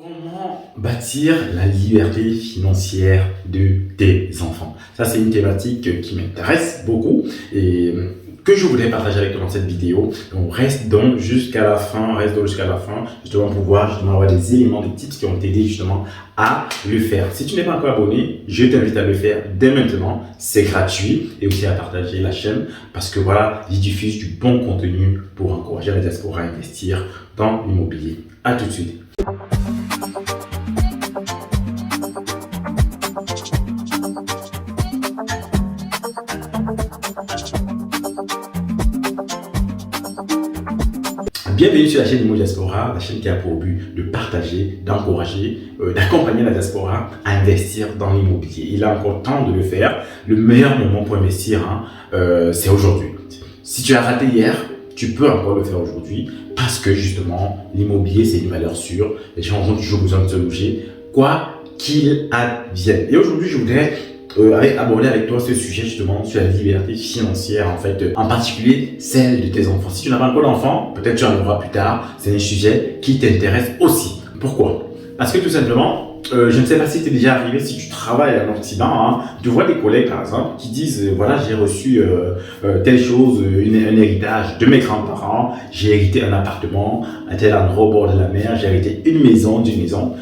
Comment bâtir la liberté financière de tes enfants? Ça, c'est une thématique qui m'intéresse beaucoup et que je voudrais partager avec toi dans cette vidéo. Donc, reste donc jusqu'à la fin, justement pour pouvoir justement avoir des éléments, des tips qui ont t'aider justement à le faire. Si tu n'es pas encore abonné, je t'invite à le faire dès maintenant. C'est gratuit et aussi à partager la chaîne parce que voilà, j'y diffuse du bon contenu pour encourager la diaspora à investir dans l'immobilier. À tout de suite. Bienvenue sur la chaîne Imo Diaspora, la chaîne qui a pour but de partager, d'encourager, d'accompagner la diaspora à investir dans l'immobilier. Il est encore temps de le faire. Le meilleur moment pour investir, c'est aujourd'hui. Si tu as raté hier, tu peux encore le faire aujourd'hui parce que justement, l'immobilier, c'est une valeur sûre. Les gens ont toujours besoin de se loger, quoi qu'il advienne. Et aujourd'hui, je voudrais aborder avec toi ce sujet justement sur la liberté financière en particulier celle de tes enfants. Si tu n'as pas encore d'enfants, peut-être tu en auras plus tard, c'est un sujet qui t'intéresse aussi. Pourquoi? Parce que tout simplement, je ne sais pas si t'es déjà arrivé, si tu travailles en Occident, tu vois des collègues par exemple qui disent voilà, j'ai reçu telle chose, un héritage de mes grands-parents, j'ai hérité un appartement à tel endroit au bord de la mer, j'ai hérité une maison d'une maison.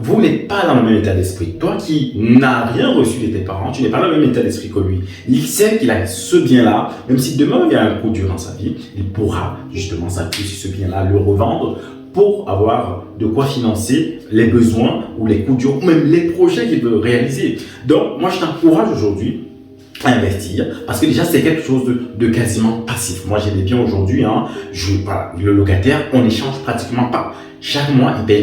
Vous n'êtes pas dans le même état d'esprit. Toi qui n'as rien reçu de tes parents, tu n'es pas dans le même état d'esprit que lui. Il sait qu'il a ce bien-là, même si demain il y a un coup dur dans sa vie, il pourra justement s'appuyer sur ce bien-là, le revendre pour avoir de quoi financer les besoins ou les coups durs, ou même les projets qu'il veut réaliser. Donc, moi, je t'encourage aujourd'hui à investir parce que déjà c'est quelque chose de quasiment passif. Moi j'ai des biens aujourd'hui, voilà, le locataire, on n'échange pratiquement pas. Chaque mois il paye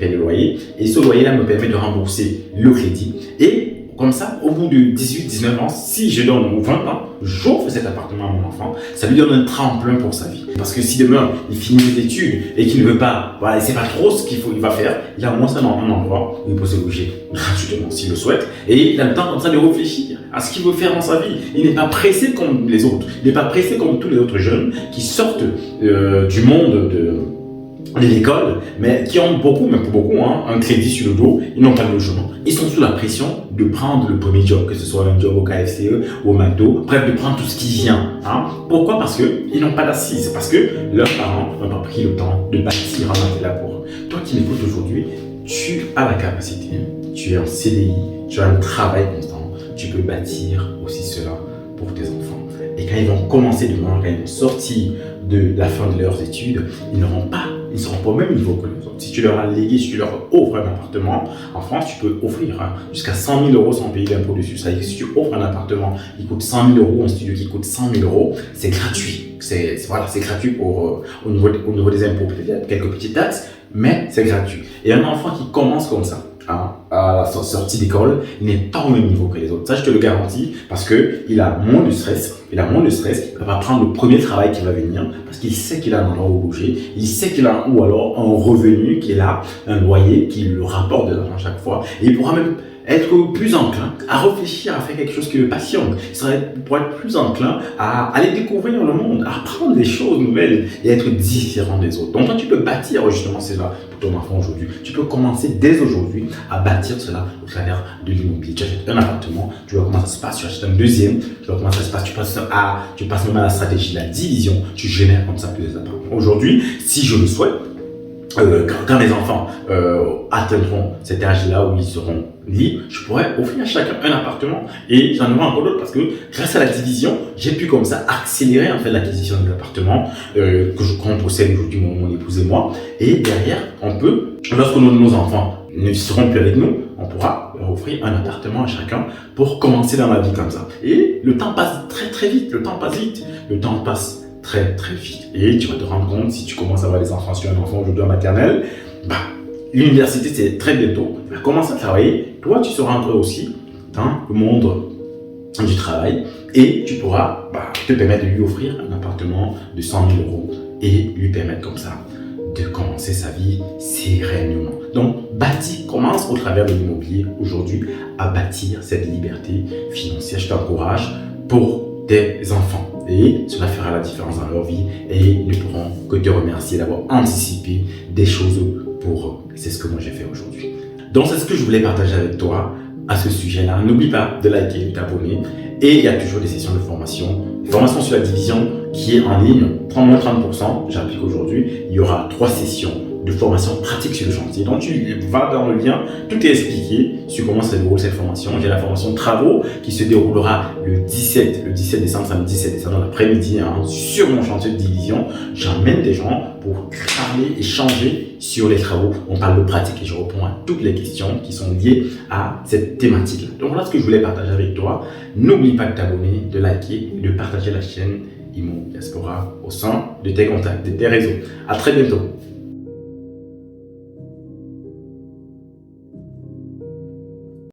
le loyer et ce loyer là me permet de rembourser le crédit et comme ça, au bout de 18-19 ans, si je donne 20 ans, j'offre cet appartement à mon enfant, ça lui donne un tremplin pour sa vie. Parce que si demain, il finit les études et qu'il ne veut pas, voilà, il ne sait pas trop ce il va faire, il a au moins un endroit où il peut se loger gratuitement s'il le souhaite. Et il a le temps comme ça de réfléchir à ce qu'il veut faire dans sa vie. Il n'est pas pressé comme les autres. Il n'est pas pressé comme tous les autres jeunes qui sortent du monde de l'école, mais qui ont beaucoup, même pour beaucoup, un crédit sur le dos, ils n'ont pas de logement. Ils sont sous la pression de prendre le premier job, que ce soit un job au KFC ou au McDo, bref, de prendre tout ce qui vient. Pourquoi? Parce qu'ils n'ont pas d'assises, parce que leurs parents n'ont pas pris le temps de bâtir un matelas pour eux. Toi qui m'écoutes aujourd'hui, tu as la capacité, tu es en CDI, tu as un travail constant, tu peux bâtir aussi cela pour tes enfants. Et quand ils vont commencer demain, quand ils vont sortir de la fin de leurs études, ils ne seront pas au même niveau que les autres. Si tu leur as légué, si tu leur offres un appartement, en France, tu peux offrir jusqu'à 100 000 € sans payer d'impôt dessus. Ça veut dire que si tu offres un appartement qui coûte 100 000 €, un studio qui coûte 100 000 €, c'est gratuit. C'est gratuit au niveau des impôts. Peut-être il y a quelques petites taxes, mais c'est gratuit. Et un enfant qui commence comme ça, à la sortie d'école, il n'est pas au même niveau que les autres. Ça, je te le garantis parce qu'il a moins de stress. Il va prendre le premier travail qui va venir parce qu'il sait qu'il a un endroit où loger. Il sait qu'il a ou alors un revenu qui est là, un loyer qui le rapporte de l'argent chaque fois. Et il pourra même être plus enclin à réfléchir à faire quelque chose qui le passionne. Il pourra être plus enclin à aller découvrir le monde, à apprendre des choses nouvelles et à être différent des autres. Donc toi, tu peux bâtir justement cela pour ton enfant aujourd'hui. Tu peux commencer dès aujourd'hui à bâtir cela au travers de l'immobilier. Tu achètes un appartement, tu vois comment ça se passe, tu achètes un deuxième, tu vois comment ça se passe, tu passes même à la stratégie de la division, tu génères comme ça plusieurs appartements. Aujourd'hui, si je le souhaite, quand mes enfants atteindront cet âge-là où ils seront libres, je pourrais offrir à chacun un appartement et j'en aurai encore d'autres parce que grâce à la division, j'ai pu comme ça accélérer en fait l'acquisition de l'appartement qu'on possède aujourd'hui mon épouse et moi. Et derrière, on peut, lorsque nos enfants ne seront plus avec nous, on pourra leur offrir un appartement à chacun pour commencer dans la vie comme ça. Et le temps passe très très vite, le temps passe très très vite. Et tu vas te rendre compte, si tu commences à avoir des enfants, si tu as un enfant aujourd'hui en maternelle, l'université c'est très bientôt, tu vas commencer à travailler, toi tu seras entré aussi dans le monde du travail et tu pourras te permettre de lui offrir un appartement de 100 000 € et lui permettre comme ça de commencer sa vie sereinement. Donc, commence au travers de l'immobilier aujourd'hui à bâtir cette liberté financière. Je t'encourage pour tes enfants. Et cela fera la différence dans leur vie et ils ne pourront que te remercier d'avoir anticipé des choses pour eux. C'est ce que moi j'ai fait aujourd'hui. Donc c'est ce que je voulais partager avec toi à ce sujet-là. N'oublie pas de liker, de t'abonner. Et il y a toujours des sessions de formation. Formation sur la division qui est en ligne, 30% j'applique aujourd'hui. Il y aura 3 sessions de formation pratique sur le chantier. Donc tu vas dans le lien, tout est expliqué sur comment se déroule cette formation. J'ai la formation travaux qui se déroulera le 17 décembre, samedi 17 décembre dans l'après-midi sur mon chantier de division. J'emmène des gens pour parler, échanger sur les travaux. On parle de pratique et je réponds à toutes les questions qui sont liées à cette thématique-là. Donc voilà ce que je voulais partager avec toi. N'oublie pas de t'abonner, de liker et de partager la chaîne Immo Diaspora au sein de tes contacts, de tes réseaux. À très bientôt.